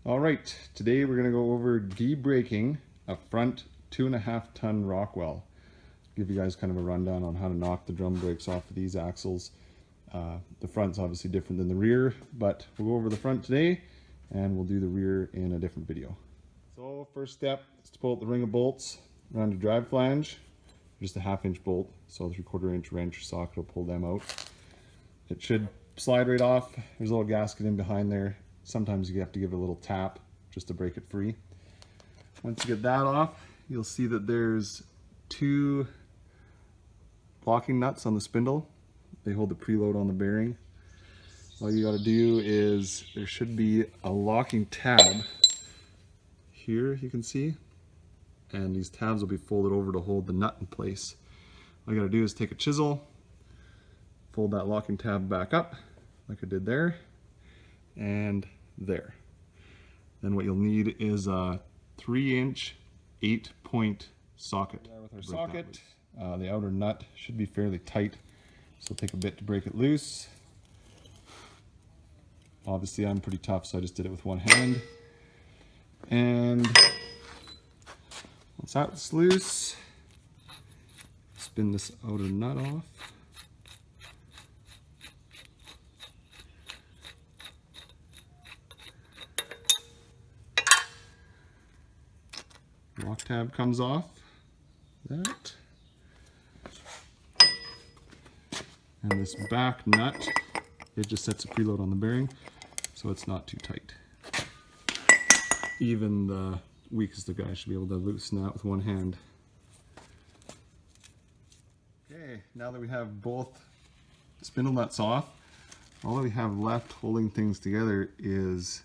All right, today we're going to go over de-braking a front 2.5 ton Rockwell. Give you guys kind of a rundown on how to knock the drum brakes off of these axles. The front's obviously different than the rear, but we'll go over the front today and we'll do the rear in a different video. So first step is to pull out the ring of bolts around your drive flange. Just a 1/2 inch bolt, so the 3/4 inch wrench or socket will pull them out. It should slide right off. There's a little gasket in behind there. Sometimes you have to give it a little tap just to break it free. Once you get that off, you'll see that there's 2 locking nuts on the spindle. They hold the preload on the bearing. All you got to do is, there should be a locking tab here, you can see, and these tabs will be folded over to hold the nut in place. All you got to do is take a chisel, fold that locking tab back up like I did there and there. Then what you'll need is a 3-inch 8-point socket. With our socket, the outer nut should be fairly tight, so it'll take a bit to break it loose. Obviously I'm pretty tough, so I just did it with one hand. And once that's loose, spin this outer nut off. Lock tab comes off, that. And this back nut, it just sets a preload on the bearing, so it's not too tight. Even the weakest of guys should be able to loosen that with one hand. Okay, now that we have both spindle nuts off, all that we have left holding things together is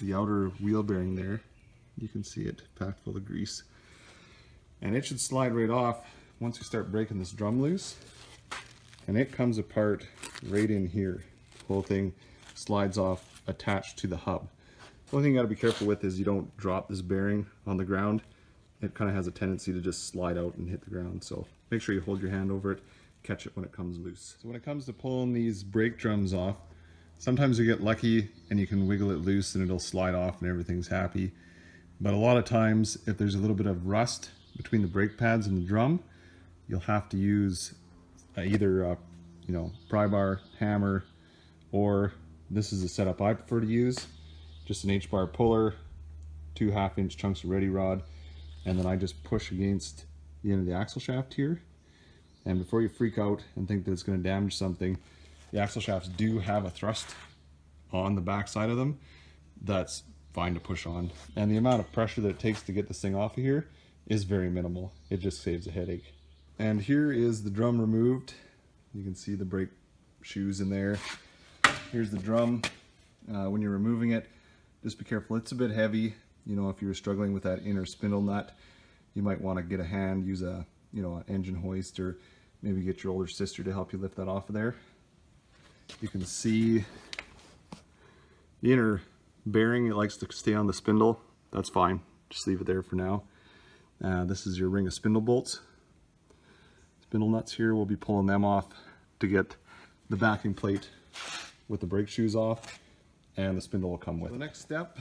the outer wheel bearing there. You can see it packed full of grease. And it should slide right off once we start breaking this drum loose. And it comes apart right in here. The whole thing slides off attached to the hub. The only thing you gotta be careful with is you don't drop this bearing on the ground. It kind of has a tendency to just slide out and hit the ground. So make sure you hold your hand over it, catch it when it comes loose. So when it comes to pulling these brake drums off, sometimes you get lucky and you can wiggle it loose and it'll slide off and everything's happy. But a lot of times, if there's a little bit of rust between the brake pads and the drum, you'll have to use either pry bar, hammer, or this is the setup I prefer to use. Just an H-bar puller, 2 1/2 inch chunks of ready rod, and then I just push against the end of the axle shaft here. And before you freak out and think that it's going to damage something, the axle shafts do have a thrust on the back side of them that's fine to push on, and the amount of pressure that it takes to get this thing off of here is very minimal. It just saves a headache. And here is the drum removed. You can see the brake shoes in there. Here's the drum. When you're removing it, just be careful. It's a bit heavy. You know, if you're struggling with that inner spindle nut, you might want to get a hand, use a an engine hoist, or maybe get your older sister to help you lift that off of there. You can see the inner bearing, it likes to stay on the spindle. That's fine, just leave it there for now. This is your ring of spindle bolts. Spindle nuts here, we'll be pulling them off to get the backing plate with the brake shoes off, and the spindle will come with. So the next step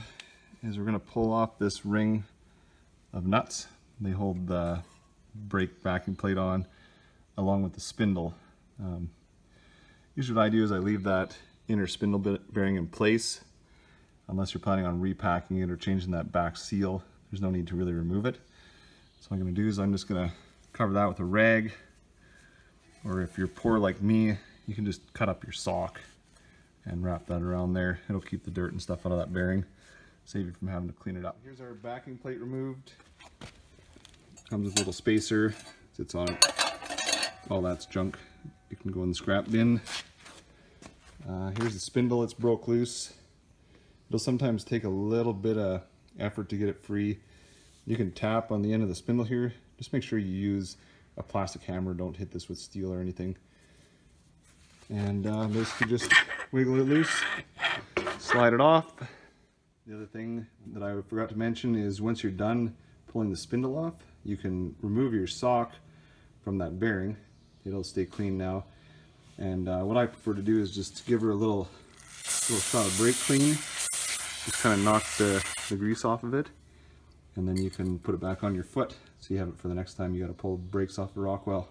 is we're going to pull off this ring of nuts. They hold the brake backing plate on along with the spindle. Usually what I do is I leave that inner spindle bearing in place. Unless you're planning on repacking it or changing that back seal, there's no need to really remove it. So what I'm going to do is I'm just going to cover that with a rag, or if you're poor like me, you can just cut up your sock and wrap that around there. It'll keep the dirt and stuff out of that bearing, save you from having to clean it up. Here's our backing plate removed. Comes with a little spacer, sits on it. All that's junk. It can go in the scrap bin. Here's the spindle, it's broke loose. It'll sometimes take a little bit of effort to get it free. You can tap on the end of the spindle here. Just make sure you use a plastic hammer. Don't hit this with steel or anything. And basically just wiggle it loose, slide it off. The other thing that I forgot to mention is once you're done pulling the spindle off, you can remove your sock from that bearing. It'll stay clean now. And what I prefer to do is just give her a little shot of brake clean just kind of knock the grease off of it, and then you can put it back on your foot so you have it for the next time you got to pull brakes off the Rockwell.